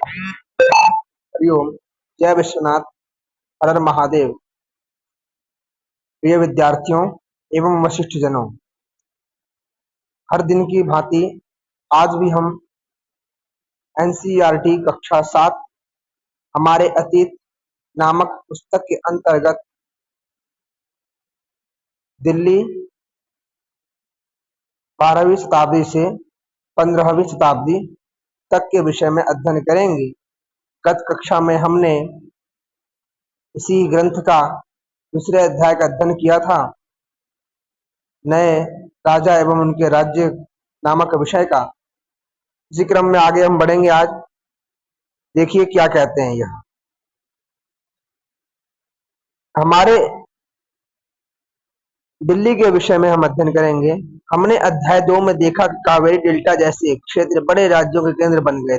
हरिओम। जय विश्वनाथ। हर हर महादेव। प्रिय विद्यार्थियों एवं वशिष्ठ जनों, हर दिन की भांति आज भी हम एनसीईआरटी कक्षा 7 हमारे अतीत नामक पुस्तक के अंतर्गत दिल्ली 12वीं शताब्दी से 15वीं शताब्दी तक के विषय में अध्ययन करेंगे। गत कक्षा में हमने इसी ग्रंथ का दूसरे अध्याय का अध्ययन किया था, नए राजा एवं उनके राज्य नामक विषय का। इसी क्रम में आगे हम बढ़ेंगे। आज देखिए क्या कहते हैं। यह हमारे दिल्ली के विषय में हम अध्ययन करेंगे। हमने अध्याय 2 में देखा कि कावेरी डेल्टा जैसे क्षेत्र बड़े राज्यों के केंद्र बन गए।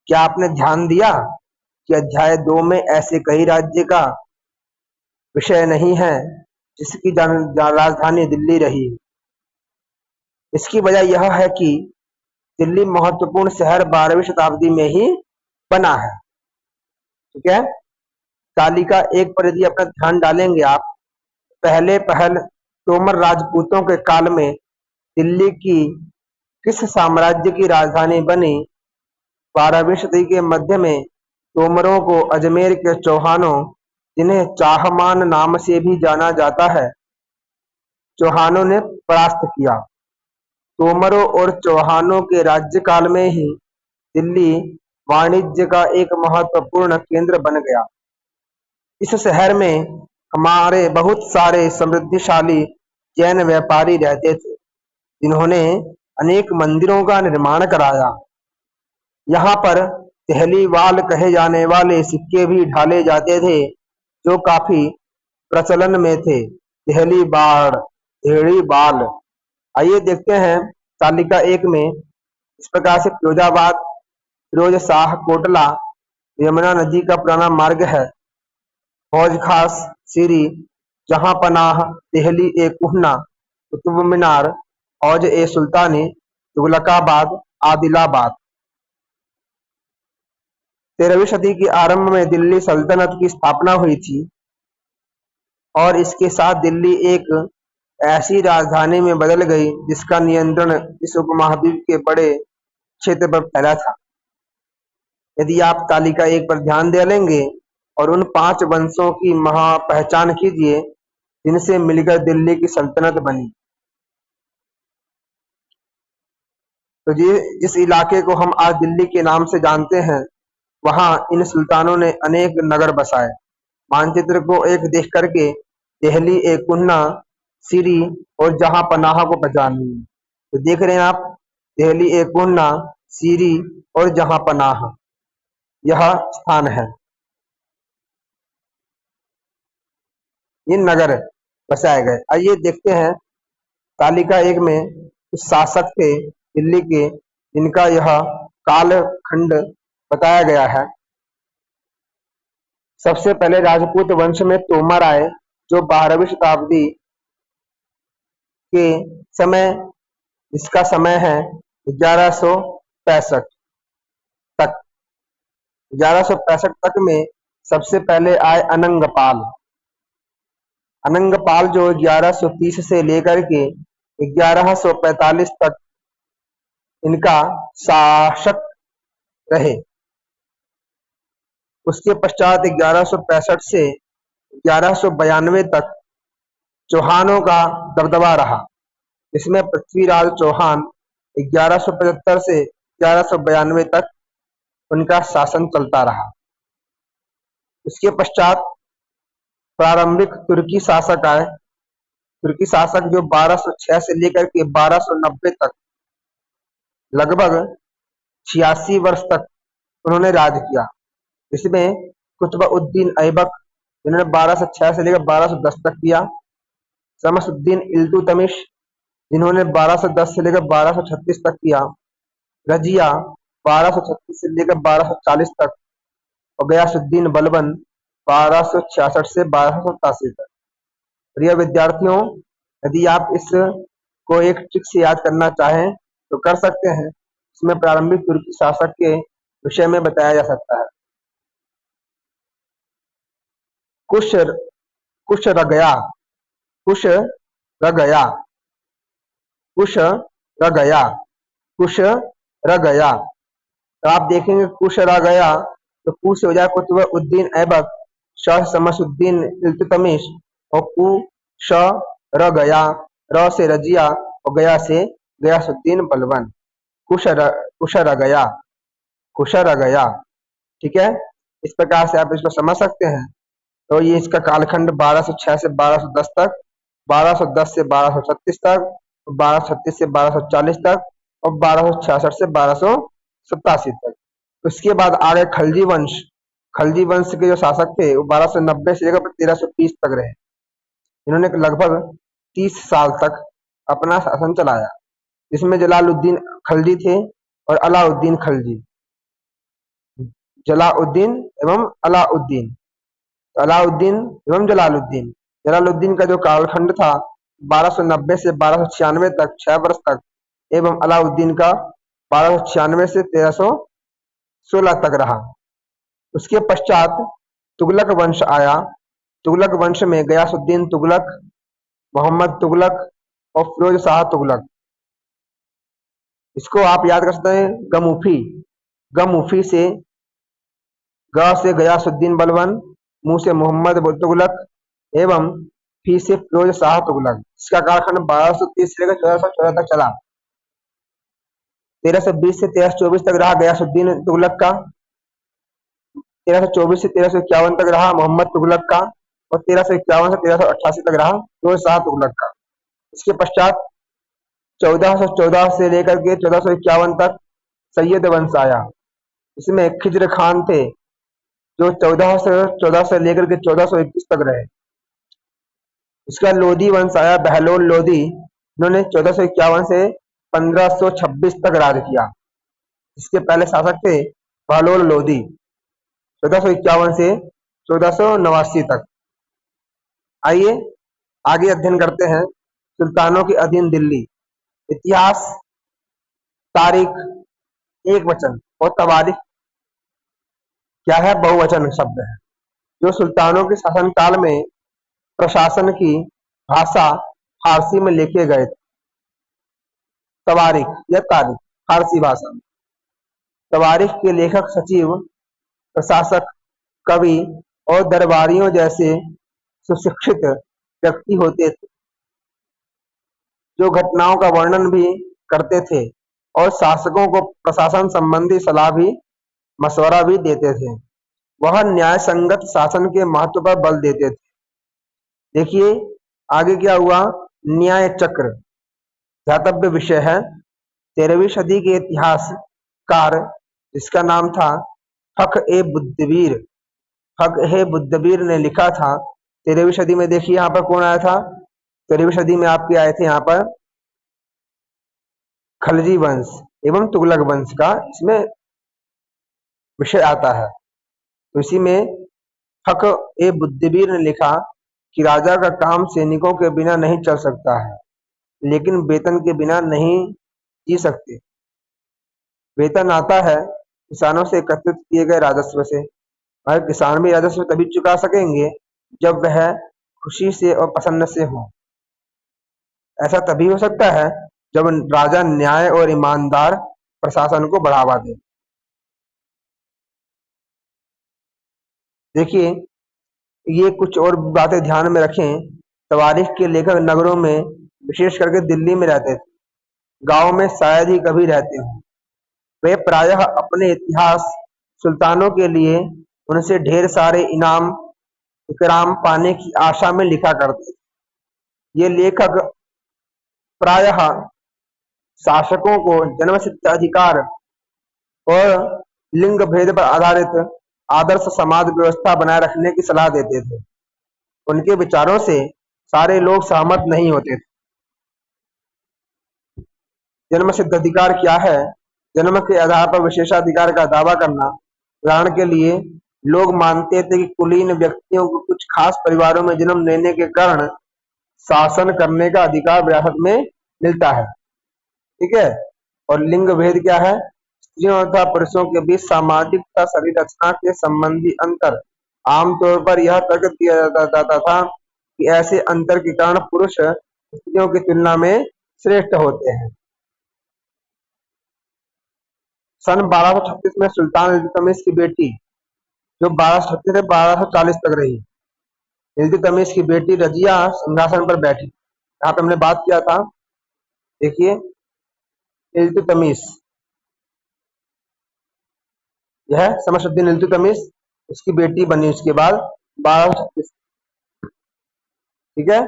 क्या आपने ध्यान दिया कि अध्याय 2 में ऐसे कई राज्य का विषय नहीं है जिसकी राजधानी दिल्ली रही। इसकी वजह यह है कि दिल्ली महत्वपूर्ण शहर 12वीं शताब्दी में ही बना है। ठीक है, तालिका 1 पर यदि अपना ध्यान डालेंगे आप, पहले पहल तोमर राजपूतों के काल में दिल्ली की किस साम्राज्य की राजधानी बनी? 12वीं सदी के मध्य में तोमरों को अजमेर के चौहानों, जिन्हें चाहमान नाम से भी जाना जाता है, चौहानों ने परास्त किया। तोमरों और चौहानों के राज्यकाल में ही दिल्ली वाणिज्य का एक महत्वपूर्ण केंद्र बन गया। इस शहर में हमारे बहुत सारे समृद्धिशाली जैन व्यापारी रहते थे, जिन्होंने अनेक मंदिरों का निर्माण कराया। यहाँ पर दहलीवाल कहे जाने वाले सिक्के भी ढाले जाते थे, जो काफी प्रचलन में थे। दहलीवाल। आइए देखते हैं तालिका 1 में। इस प्रकार से फिरोजाबाद, फिरोज शाह कोटला यमुना नदी का पुराना मार्ग है। हौज खास, सीरी, जहां पनाह, देहली ए कुहना, कुतुब मीनार, हौज ए सुल्तानी, तुगलकाबाद, आदिलाबाद। 13वीं सदी के आरंभ में दिल्ली सल्तनत की स्थापना हुई थी और इसके साथ दिल्ली एक ऐसी राजधानी में बदल गई जिसका नियंत्रण इस उपमहाद्वीप के बड़े क्षेत्र पर फैला था। यदि आप तालिका 1 पर ध्यान दे लेंगे और उन 5 वंशों की पहचान कीजिए जिनसे मिलकर दिल्ली की सल्तनत बनी। तो जिस इलाके को हम आज दिल्ली के नाम से जानते हैं, वहां इन सुल्तानों ने अनेक नगर बसाए। मानचित्र को एक देख करके देहली ए कुन्ना, सीरी और जहां पनाह को पहचानिए। तो देख रहे हैं आप, देहली ए कुन्ना, सीरी और जहां पनाह, यह स्थान है। ये नगर बसाए गए। आइए देखते हैं तालिका 1 में कुछ शासक थे दिल्ली के, जिनका यह कालखंड बताया गया है। सबसे पहले राजपूत वंश में तोमर आए, जो 12वीं शताब्दी के समय, इसका समय है 1165 तक। 1165 तक में सबसे पहले आए अनंगपाल। अनंगपाल जो 1130 से लेकर के 1145 तक इनका शासक रहे। उसके पश्चात 1165 से 1192 तक चौहानों का दबदबा रहा, इसमें पृथ्वीराज चौहान 1175 से 1192 तक उनका शासन चलता रहा। इसके पश्चात प्रारंभिक तुर्की शासक आए। तुर्की शासक जो 1206 से लेकर के 1290 तक, लगभग 86 वर्ष तक उन्होंने राज किया। इसमें कुतुबउद्दीन ऐबक, जिन्होंने 1206 से लेकर 1210 तक किया। शमसुद्दीन इल्तुतमिश, जिन्होंने 1210 से लेकर 1236 तक किया। रजिया 1236 से लेकर 1240 तक, और गयासुद्दीन बलबन 1266 से 1287 तक। प्रिय विद्यार्थियों, यदि आप इसको एक ट्रिक से याद करना चाहें तो कर सकते हैं। इसमें प्रारंभिक तुर्की शासक के विषय में बताया जा सकता है। कुश कुश रगया, कुश रगया, कुश रगया, कुश रगया। तो आप देखेंगे कुश रगया, तो कु से हो जाए कुतुब उद्दीन ऐबक, श शमसुद्दीन इल्तुतमिश, और कु श र गया, र से रजिया, और गया से गयासुद्दीन बलबन। कुश रगया, कुश रगया। ठीक है, इस प्रकार से आप इसको समझ सकते हैं। तो ये इसका कालखंड 1206 से 1210 तक, 1210 से 1236 तक, 1236 से 1240 तक, और 1266 से 1287 तक। उसके बाद आ गए खलजी वंश। खलजी वंश के जो शासक थे वो 1290 से लेकर 1330 तक रहे। इन्होंने लगभग 30 साल तक अपना शासन चलाया, जिसमें जलालुद्दीन खलजी थे और अलाउद्दीन खलजी। जलाउद्दीन एवं अलाउद्दीन, अलाउद्दीन एवं जलालुद्दीन। जलालुद्दीन का जो कालखंड था 1290 से 1296 तक, 6 वर्ष तक, एवं अलाउद्दीन का 1296 से 1316 तक रहा। उसके पश्चात तुगलक वंश आया। तुगलक वंश में गयासुद्दीन तुगलक, मोहम्मद तुगलक और फिरोज शाह तुगलक। इसको आप याद कर सकते हैं गमुफी। गमुफी से ग से गयासुद्दीन बलबन, मुंह से मोहम्मद तुगलक, एवं फी से फिरोज शाह तुगलक। इसका कालखंड 1230 से लेकर 1414 तक चला। 1320 से 1324 तक रहा गयासुद्दीन तुगलक का, 1324 से 1351 तक रहा मोहम्मद तुगलक का, और 1351 से 1388 तक रहा फिरोज शाह तुगलक का। इसके पश्चात 1414 से लेकर के 1451 तक सैयद वंश आया। इसमें खिज्र खान थे, जो 1414 से लेकर के 1421 तक रहे। इसका लोधी वंश आया, बहलोल लोधी। इन्होंने 1451 से 1526 तक राज किया। इसके पहले शासक थे बहलोल लोधी, 1451 से 1489 तक। आइए आगे अध्ययन करते हैं सुल्तानों के अधीन दिल्ली। इतिहास, तारीख, एक वचन और तवारीख क्या है? बहुवचन शब्द है, जो सुल्तानों के शासनकाल में प्रशासन की भाषा फारसी में लिखे गए थे। तवारीख या तारीख फारसी भाषा में। तवारीख के लेखक सचिव, प्रशासक, कवि और दरबारियों जैसे सुशिक्षित व्यक्ति होते थे, जो घटनाओं का वर्णन भी करते थे और शासकों को प्रशासन संबंधी सलाह भी मशवरा भी देते थे। वह न्याय संगत शासन के महत्व पर बल देते थे। देखिए आगे क्या हुआ। न्याय चक्र ध्यातव्य विषय है। 13वीं सदी के इतिहासकार, जिसका नाम था फख-ए-बुद्दीर, फख-ए-बुद्दीर ने लिखा था 13वीं सदी में। देखिए यहाँ पर कौन आया था? 13वीं सदी में आपके आए थे यहाँ पर खलजी वंश एवं तुगलक वंश का इसमें विषय आता है। तो इसी में फख-ए-बुद्दीर ने लिखा कि राजा का काम सैनिकों के बिना नहीं चल सकता है, लेकिन वेतन के बिना नहीं जी सकते। वेतन आता है किसानों से एकत्रित किए गए राजस्व से, और किसान भी राजस्व तभी चुका सकेंगे जब वह खुशी से और प्रसन्न से हो। ऐसा तभी हो सकता है जब राजा न्याय और ईमानदार प्रशासन को बढ़ावा दे। देखिए ये कुछ और बातें ध्यान में रखें। तवारीख के लेखक नगरों में, विशेष करके दिल्ली में रहते थे, गांव में शायद ही कभी रहते हों। वे प्रायः अपने इतिहास सुल्तानों के लिए उनसे ढेर सारे इनाम इकराम पाने की आशा में लिखा करते थे। ये लेखक प्रायः शासकों को जन्मसिद्ध अधिकार और लिंग भेद पर आधारित आदर्श समाज व्यवस्था बनाए रखने की सलाह देते थे। उनके विचारों से सारे लोग सहमत नहीं होते थे। जन्म सिद्ध अधिकार क्या है? जन्म के आधार पर विशेषाधिकार का दावा करना। उदाहरण के लिए लोग मानते थे कि कुलीन व्यक्तियों को कुछ खास परिवारों में जन्म लेने के कारण शासन करने का अधिकार विरासत में मिलता है। ठीक है। और लिंग भेद क्या है? स्त्रियों तथा पुरुषों के बीच सामाजिक तथा शरीर रचना के संबंधी अंतर। आमतौर पर यह तर्क दिया जाता था कि ऐसे अंतर के कारण पुरुष स्त्रियों की तुलना में श्रेष्ठ होते हैं। सन 1236 में सुल्तान इल्तुतमिश की बेटी, जो 1236 से 1240 तक रही, इल्तुतमिश की बेटी रजिया सिंहासन पर बैठी। यहाँ पे हमने बात किया था, देखिए, इल्तुतमिश, यह शमसुद्दीन इल्तुतमिश, उसकी बेटी बनी उसके बाद 1236। ठीक है।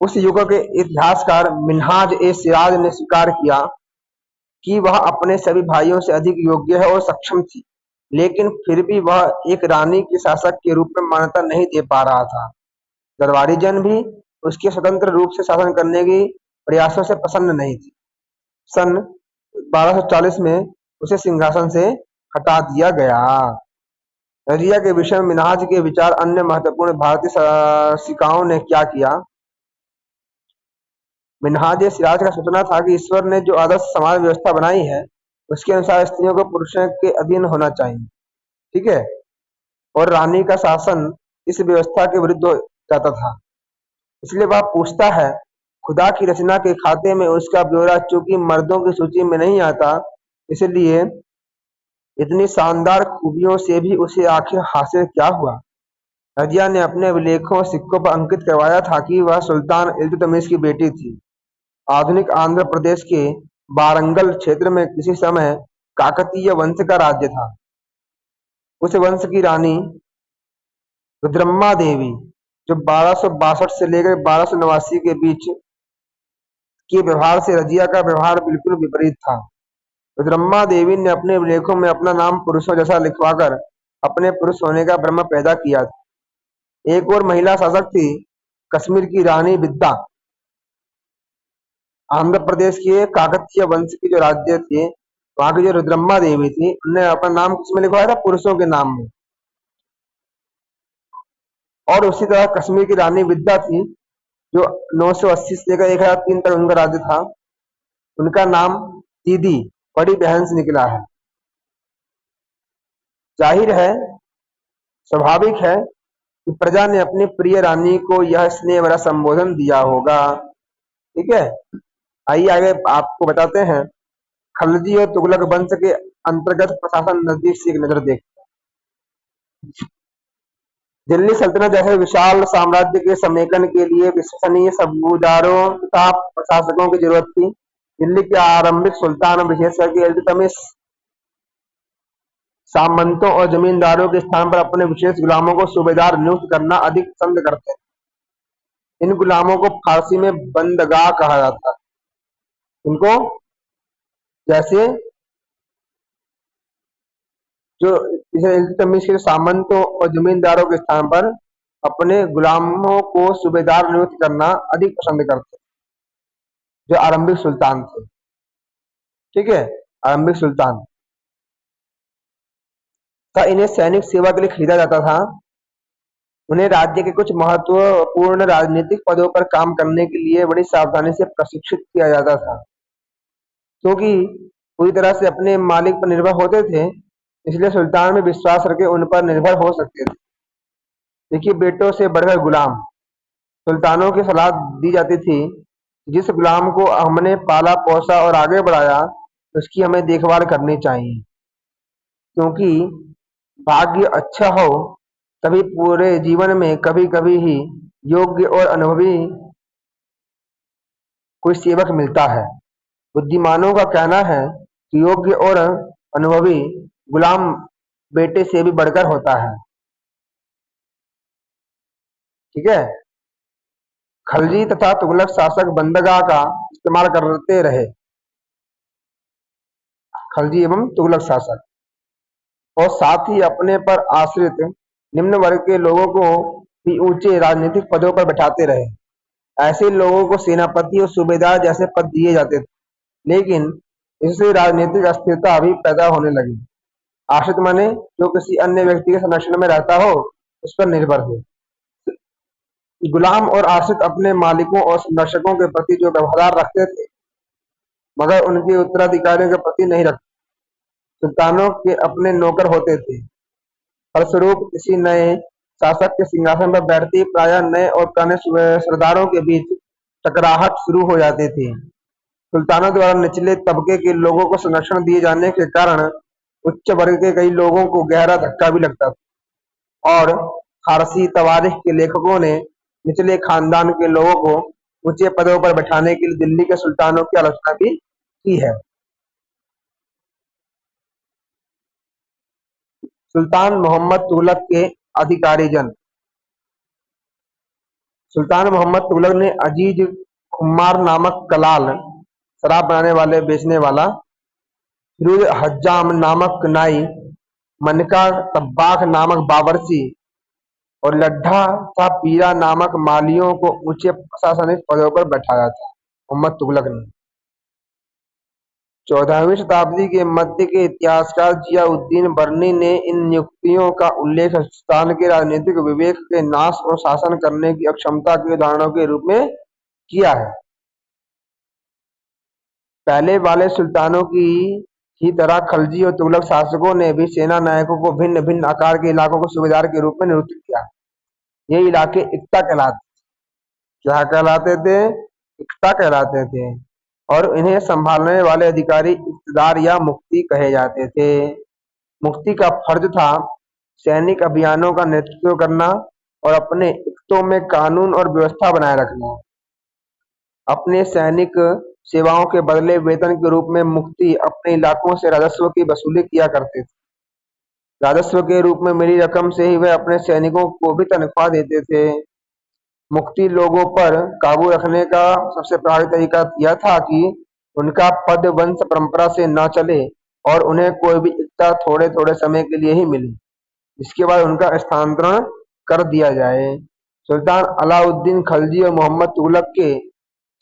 उस युग के इतिहासकार मिन्हाज ए सिराज ने स्वीकार किया कि वह अपने सभी भाइयों से अधिक योग्य है और सक्षम थी, लेकिन फिर भी वह एक रानी के शासक के रूप में मान्यता नहीं दे पा रहा था। दरबारी जन भी उसके स्वतंत्र रूप से शासन करने के प्रयासों से प्रसन्न नहीं थे। सन 1240 में उसे सिंहासन से हटा दिया गया। रजिया के विषय में मिन्हाज के विचार। अन्य महत्वपूर्ण भारतीय शासिकाओं ने क्या किया? मिन्हाज सिराज का सोचना था कि ईश्वर ने जो आदर्श समाज व्यवस्था बनाई है, उसके अनुसार स्त्रियों को पुरुषों के अधीन होना चाहिए। ठीक है। और रानी का शासन इस व्यवस्था के विरुद्ध हो जाता था। इसलिए वह पूछता है, खुदा की रचना के खाते में उसका ब्यौरा चूंकि मर्दों की सूची में नहीं आता, इसलिए इतनी शानदार खूबियों से भी उसे आखिर हासिल क्या हुआ? रजिया ने अपने अभिलेखों और सिक्कों पर अंकित करवाया था कि वह सुल्तान इल्तुतमिश की बेटी थी। आधुनिक आंध्र प्रदेश के वारंगल क्षेत्र में किसी समय काकतीय वंश का राज्य था। उस वंश की रानी रुद्रम्मा देवी, जो 1262 से लेकर 1289 के बीच के व्यवहार से रजिया का व्यवहार बिल्कुल विपरीत था। रुद्रम्मा देवी ने अपने अभिलेखों में अपना नाम पुरुषों जैसा लिखवाकर अपने पुरुष होने का भ्रम पैदा किया था। एक और महिला शासक थी, कश्मीर की रानी विद्या। आंध्र प्रदेश के काकतीय वंश की जो राज्य थे, वहां की जो रुद्रम्मा देवी थी, उन्होंने अपना नाम किसमें लिखवाया था? पुरुषों के नाम में। और उसी तरह कश्मीर की रानी विद्या थी, जो 980 से लेकर 1003 तक उनका राज्य था। उनका नाम दीदी, बड़ी बहन से निकला है। जाहिर है, स्वाभाविक है कि प्रजा ने अपनी प्रिय रानी को यह स्नेह भरा संबोधन दिया होगा। ठीक है। आइए आगे आपको बताते हैं, खलजी और तुगलक वंश के अंतर्गत प्रशासन नजदीक से एक नजर देख। दिल्ली सल्तनत जैसे विशाल साम्राज्य के समेकन के लिए विश्वसनीय सूबेदारों तथा प्रशासकों की जरूरत थी। दिल्ली के आरंभिक सुल्तान, विशेष करके इल्तुतमिश, सामंतों और जमींदारों के स्थान पर अपने विशेष गुलामों को सूबेदार नियुक्त करना अधिक पसंद करते थे। इन गुलामों को फारसी में बंदगाह कहा जाता है। इनको, जैसे जो इसे इल्तुतमिश के सामंतों और जमींदारों के स्थान पर अपने गुलामों को सूबेदार नियुक्त करना अधिक पसंद करते, जो आरंभिक सुल्तान थे। ठीक है। आरंभिक सुल्तान था, इन्हें सैनिक सेवा के लिए खरीदा जाता था। उन्हें राज्य के कुछ महत्वपूर्ण राजनीतिक पदों पर काम करने के लिए बड़ी सावधानी से प्रशिक्षित किया जाता था, क्योंकि पूरी तरह से अपने मालिक पर निर्भर होते थे, इसलिए सुल्तान में विश्वास रखे उन पर निर्भर हो सकते थे। देखिए, बेटों से बढ़कर गुलाम। सुल्तानों की सलाह दी जाती थी, जिस गुलाम को हमने पाला पोसा और आगे बढ़ाया, उसकी हमें देखभाल करनी चाहिए, क्योंकि भाग्य अच्छा हो तभी पूरे जीवन में कभी कभी ही योग्य और अनुभवी कोई सेवक मिलता है। बुद्धिमानों का कहना है कि योग्य और अनुभवी गुलाम बेटे से भी बढ़कर होता है। ठीक है। खलजी तथा तुगलक शासक बंदगाह का इस्तेमाल करते रहे। खलजी एवं तुगलक शासक, और साथ ही अपने पर आश्रित निम्न वर्ग के लोगों को भी ऊंचे राजनीतिक पदों पर बैठाते रहे। ऐसे लोगों को सेनापति और सूबेदार जैसे पद दिए जाते थे, लेकिन इससे राजनीतिक अस्थिरता भी पैदा होने लगी। आश्रित माने जो किसी अन्य व्यक्ति के संरक्षण में रहता हो, उस पर निर्भर हो। गुलाम और आश्रित अपने मालिकों और संरक्षकों के प्रति जो व्यवहार रखते थे, मगर उनके उत्तराधिकारियों के प्रति नहीं रखते। सुल्तानों के अपने नौकर होते थे। फलस्वरूप किसी नए शासक के सिंहासन पर बैठते ही प्रायः नए और पुराने सरदारों के बीच टकराहट शुरू हो जाती थी। सुल्तानों द्वारा निचले तबके के लोगों को संरक्षण दिए जाने के कारण उच्च वर्ग के कई लोगों को गहरा धक्का भी लगता था और फारसी तवारीख के लेखकों ने निचले खानदान के लोगों को ऊंचे पदों पर बैठाने के लिए दिल्ली के सुल्तानों की आलोचना भी की है। सुल्तान मोहम्मद तुगलक के अधिकारीजन। सुल्तान मोहम्मद तुगलक ने अजीज खुम्मार नामक कलाल, शराब बनाने वाले बेचने वाला, फिरोज हज्जाम नामक नाई, मनका तब्बाख नामक बावर्ची और लड्ढा शाह पीरा नामक मालियों को ऊंचे प्रशासनिक पदों पर बैठाया था। मोहम्मद तुगलक ने 14वीं शताब्दी के मध्य के इतिहासकार जियाउद्दीन बर्नी ने इन नियुक्तियों का उल्लेख हिंदुस्तान के राजनीतिक विवेक के नाश और शासन करने की अक्षमता के उदाहरणों के रूप में किया है। पहले वाले सुल्तानों की ही तरह खलजी और तुगलक शासकों ने भी सेना नायकों को भिन्न भिन्न आकार के इलाकों को सूबेदार के रूप में नियुक्त किया। ये इलाके इक्ता कहलाते क्या कहलाते थे? इक्ता कहलाते थे और इन्हें संभालने वाले अधिकारी इक्तदार या मुफ्ती कहे जाते थे। मुफ्ती का फर्ज था सैनिक अभियानों का नेतृत्व करना और अपने इक्तों में कानून और व्यवस्था बनाए रखना। अपने सैनिक सेवाओं के बदले वेतन के रूप में मुफ्ती अपने इलाकों से राजस्व की वसूली किया करते थे। राजस्व के रूप में मिली रकम से ही वे अपने सैनिकों को भी तनख्वाह देते थे। मुफ्ती लोगों पर काबू रखने का सबसे प्रभावी तरीका यह था कि उनका पद वंश परंपरा से न चले और उन्हें कोई भी इक्ता थोड़े थोड़े समय के लिए ही मिले, जिसके बाद उनका स्थानांतरण कर दिया जाए। सुल्तान अलाउद्दीन खलजी और मोहम्मद तुगलक के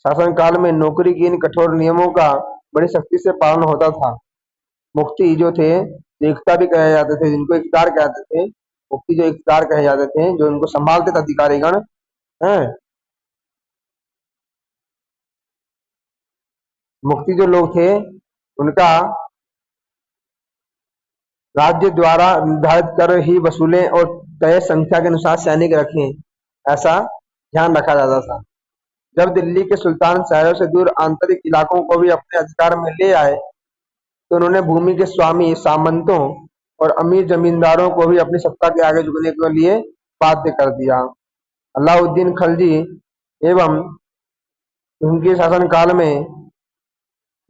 शासनकाल में नौकरी के इन कठोर नियमों का बड़ी सख्ती से पालन होता था। मुफ्ती जो थे, जो इक्ता भी कहे जाते थे, जिनको इक्तार कहते थे, मुफ्ती जो इक्तार कहे जाते थे, जो इनको संभालते थे अधिकारीगण हैं। मुफ्ती जो लोग थे उनका राज्य द्वारा निर्धारित कर ही वसूलें और तय संख्या के अनुसार सैनिक रखें, ऐसा ध्यान रखा जाता था। जब दिल्ली के सुल्तान शहरों से दूर आंतरिक इलाकों को भी अपने अधिकार में ले आए तो उन्होंने भूमि के स्वामी, सामंतों और अमीर जमींदारों को भी अपनी सत्ता के आगे झुकने के लिए बाध्य कर दिया। अलाउद्दीन खलजी एवं उनके शासनकाल में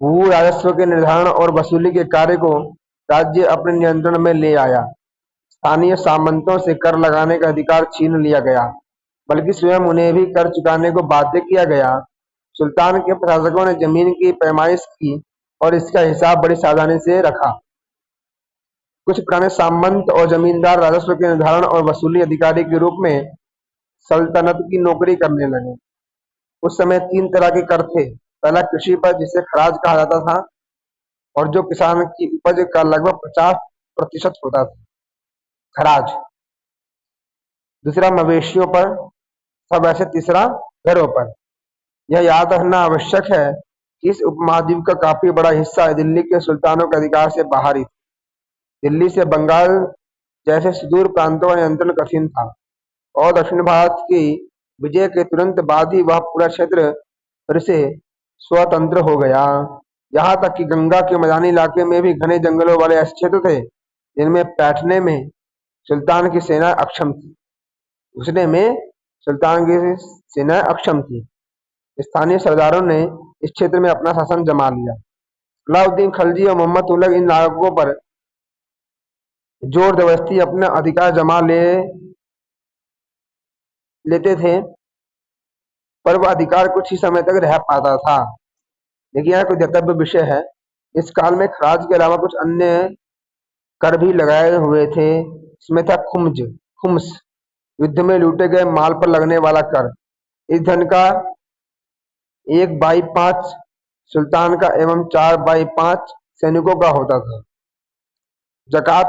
भू राजस्व के निर्धारण और वसूली के कार्य को राज्य अपने नियंत्रण में ले आया। स्थानीय सामंतों से कर लगाने का अधिकार छीन लिया गया, बल्कि स्वयं उन्हें भी कर चुकाने को बाध्य किया गया। सुल्तान के प्रशासकों ने जमीन की पैमाइश की और इसका हिसाब बड़ी सावधानी से रखा। कुछ पुराने सामंत और जमींदार राजस्व के निर्धारण और वसूली अधिकारी के रूप में सल्तनत की नौकरी करने लगे। उस समय 3 तरह के कर थे। पहला कृषि पर, जिसे खराज कहा जाता था और जो किसान की उपज का लगभग 50% होता था, खराज। दूसरा मवेशियों पर, सब ऐसे तीसरा घरों पर। यह याद रखना आवश्यक है कि इस उपमहाद्वीप का काफी बड़ा हिस्सा दिल्ली के सुल्तानों के अधिकार से बाहर ही था। दिल्ली से बंगाल जैसे सुदूर प्रांतों का नियंत्रण कठिन था और दक्षिण भारत की विजय के तुरंत बाद ही वह पूरा क्षेत्र फिर से स्वतंत्र हो गया। यहाँ तक कि गंगा के मैदानी इलाके में भी घने जंगलों वाले ऐसे क्षेत्र थे जिनमें बैठने में सुल्तान की सेना अक्षम थी। घुसने में सुल्तान की सेना अक्षम थी। स्थानीय सरदारों ने इस क्षेत्र में अपना शासन जमा लिया। अलाउद्दीन खलजी और मोहम्मद तुगलक इन नायकों पर जोर जबरदस्ती अपना अधिकार जमा लेते थे, पर वह अधिकार कुछ ही समय तक रह पाता था। लेकिन यह कोई द्रव्य विषय है। इस काल में खराज के अलावा कुछ अन्य कर भी लगाए हुए थे। इसमें था खुम्स, युद्ध में लूटे गए माल पर लगने वाला कर। इस धन का 1/5 सुल्तान का एवं 4/5 सैनिकों का होता था। ज़कात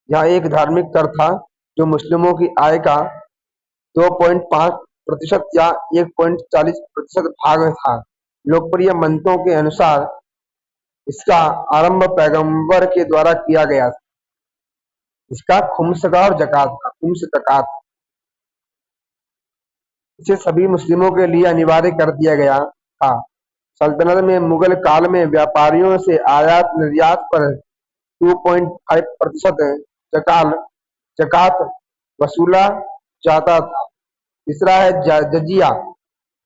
यह एक धार्मिक कर था जो मुस्लिमों की आय का 2.5% या 1.40% भाग था। लोकप्रिय मतों के अनुसार इसका आरंभ पैगंबर के द्वारा किया गया था। इसका खुम्स का और जकात का, खुम्स जकात, इसे सभी मुस्लिमों के लिए अनिवार्य कर दिया गया था। सल्तनत में मुगल काल में व्यापारियों से आयात निर्यात पर 2.5% जकात वसूला जाता था। तीसरा है जजिया।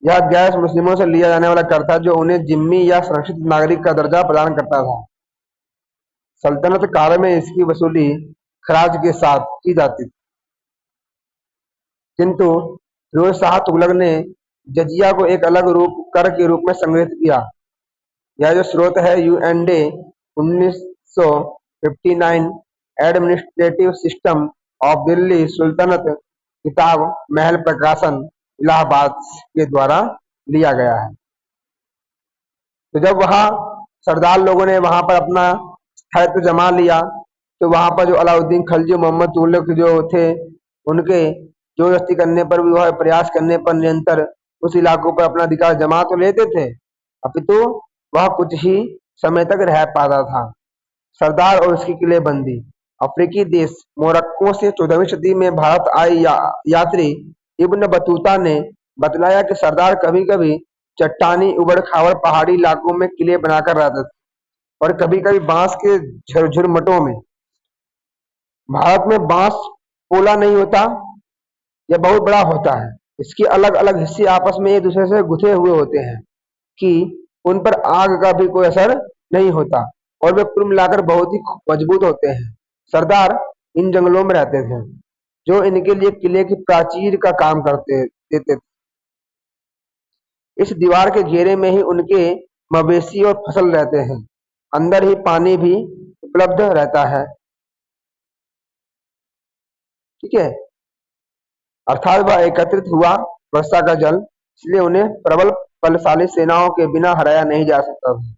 यह गैर मुस्लिमों से लिया जाने वाला कर था जो उन्हें जिम्मी या संरक्षित नागरिक का दर्जा प्रदान करता था। सल्तनत काल में इसकी वसूली खराज के साथ की जाती थी, किंतु फिरोज शाह तुगलक ने जजिया को एक अलग कर के रूप में संग्रहित किया। यह जो स्रोत है यूएनडे 1959 एडमिनिस्ट्रेटिव सिस्टम ऑफ दिल्ली सुल्तनत किताब महल प्रकाशन इलाहाबाद के द्वारा लिया गया है। तो जब वहाँ सरदार लोगों ने वहाँ पर अपना स्थायित्व जमा लिया, तो वहाँ पर जो अलाउद्दीन खिलजी, मोहम्मद तुगलक जो थे, उनके जबरदस्ती करने पर भी, वह प्रयास करने पर निरंतर उस इलाकों पर अपना अधिकार जमा तो लेते थे, अपितु वह कुछ ही समय तक रह पाता था। सरदार और उसकी किलेबंदी। अफ्रीकी देश मोरक्को से 14वीं सदी में भारत आए यात्री इब्न बतूता ने बतलाया कि सरदार कभी कभी चट्टानी उबड़ खाबड़ पहाड़ी इलाकों में किले बनाकर रहते थे और कभी कभी बांस के झुरमुटों में। भारत में बांस पोला नहीं होता, यह बहुत बड़ा होता है। इसके अलग अलग हिस्से आपस में एक दूसरे से गुथे हुए होते हैं कि उन पर आग का भी कोई असर नहीं होता और वे कुल मिलाकर बहुत ही मजबूत होते हैं। सरदार इन जंगलों में रहते थे जो इनके लिए किले की प्राचीर का काम करते देते थे। इस दीवार के घेरे में ही उनके मवेशी और फसल रहते हैं। अंदर ही पानी भी उपलब्ध रहता है। ठीक है, अर्थात वह एकत्रित हुआ वर्षा का जल, इसलिए उन्हें प्रबल बलशाली सेनाओं के बिना हराया नहीं जा सकता था।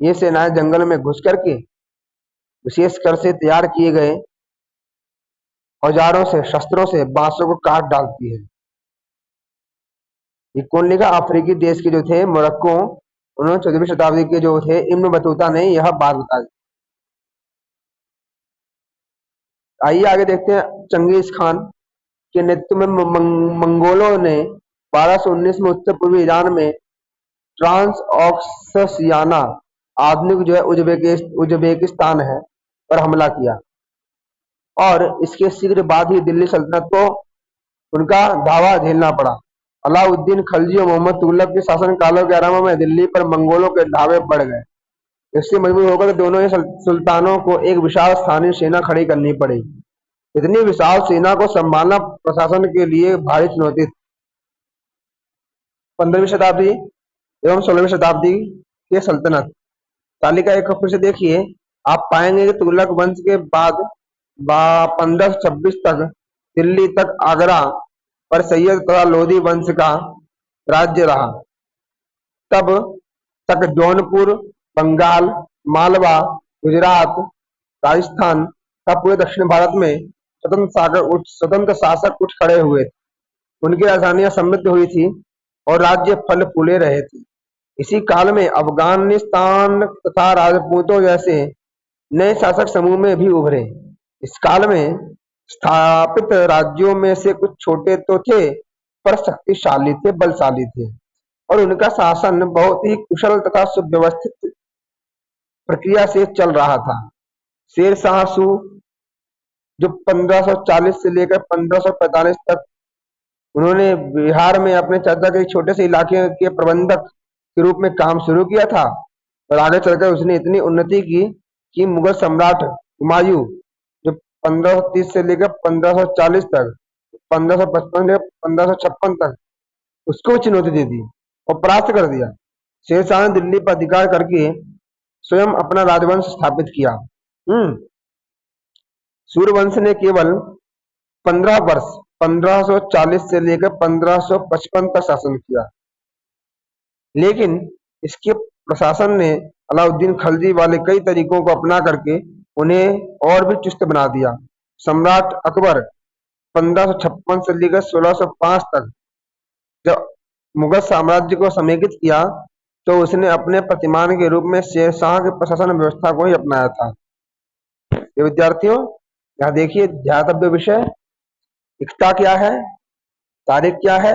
ये सेनाएं जंगल में घुस करके विशेषकर से तैयार किए गए औजारों से, शस्त्रों से बांसों को काट डालती है। ये कौन लिखा? अफ्रीकी देश के जो थे मोरक्को, उन्होंने 14वीं शताब्दी के जो थे इब्न बतूता ने यह बात बताई। आइए आगे देखते हैं। चंगेज खान के नेतृत्व में मंगोलों ने 1219 में उत्तर पूर्वी ईरान में ट्रांस ऑक्सियाना, आधुनिक जो है उज्बेकिस्तान है, पर हमला किया और इसके शीघ्र बाद ही दिल्ली सल्तनत को उनका धावा झेलना पड़ा। अलाउद्दीन खिलजी और मोहम्मद तुगलक के शासन कालों के आरंभ में दिल्ली पर मंगोलों के धावे बढ़ गए। इससे मजबूर होकर दोनों ही सुल्तानों को एक विशाल स्थानीय सेना खड़ी करनी पड़ी। इतनी विशाल सेना को संभालना प्रशासन के लिए भारी चुनौती थी। 15वीं शताब्दी एवं 16वीं शताब्दी के सल्तनत तालिका एक फिर से देखिए, आप पाएंगे कि तुगलक वंश के बाद 1526 तक दिल्ली तक आगरा पर सैयद तथा लोधी वंश का राज्य रहा। तब तक जौनपुर, बंगाल, मालवा, गुजरात, राजस्थान तथा पूरे दक्षिण भारत में स्वतंत्र शासक उठ खड़े हुए थे। उनकी राजधानियां समृद्ध हुई थी और राज्य फल फूले रहे थे। इसी काल में अफगानिस्तान तथा राजपूतों जैसे नए शासक समूह में भी उभरे। इस काल में स्थापित राज्यों में से कुछ छोटे तो थे पर शक्तिशाली थे, बलशाली थे और उनका शासन बहुत ही कुशल तथा सुव्यवस्थित प्रक्रिया से चल रहा था। शेर शाह सूरी जो 1540 से लेकर 1545 तक उन्होंने बिहार में अपने चाचा के एक छोटे से इलाके के प्रबंधक के रूप में काम शुरू किया था और आगे चलकर उसने इतनी उन्नति की कि मुगल सम्राट हुमायूं जो 1530 से लेकर 1540 तक, 1555 से 1556 तक उसको चुनौती दे दी और परास्त कर दिया। शेर शाह ने दिल्ली पर अधिकार करके स्वयं अपना राजवंश स्थापित किया। सूर्यवंश ने केवल 15 वर्ष 1540 से लेकर 1555 तक शासन किया, लेकिन इसके प्रशासन ने अलाउद्दीन खिलजी वाले कई तरीकों को अपना करके उन्हें और भी चुस्त बना दिया। सम्राट अकबर 1556 से लेकर 1605 तक जब मुगल साम्राज्य को समेकित किया तो उसने अपने प्रतिमान के रूप में शेरशाह की प्रशासन व्यवस्था को ही अपनाया था। ये विद्यार्थियों, यहाँ देखिए ध्यातव्य विषय, इक्ता क्या है, तारिक क्या है,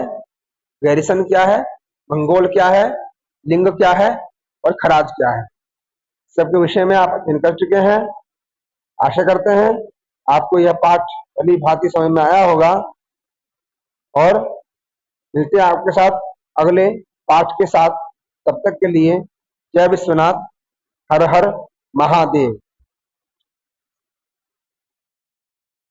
गैरिसन क्या है, मंगोल क्या है, लिंग क्या है और खराज क्या है, सबके विषय में आप अध्ययन कर चुके हैं। आशा करते हैं आपको यह पाठ भली भांति समझ में आया होगा और मिलते हैं आपके साथ अगले पाठ के साथ। तब तक के लिए जय विश्वनाथ, हर हर महादेव।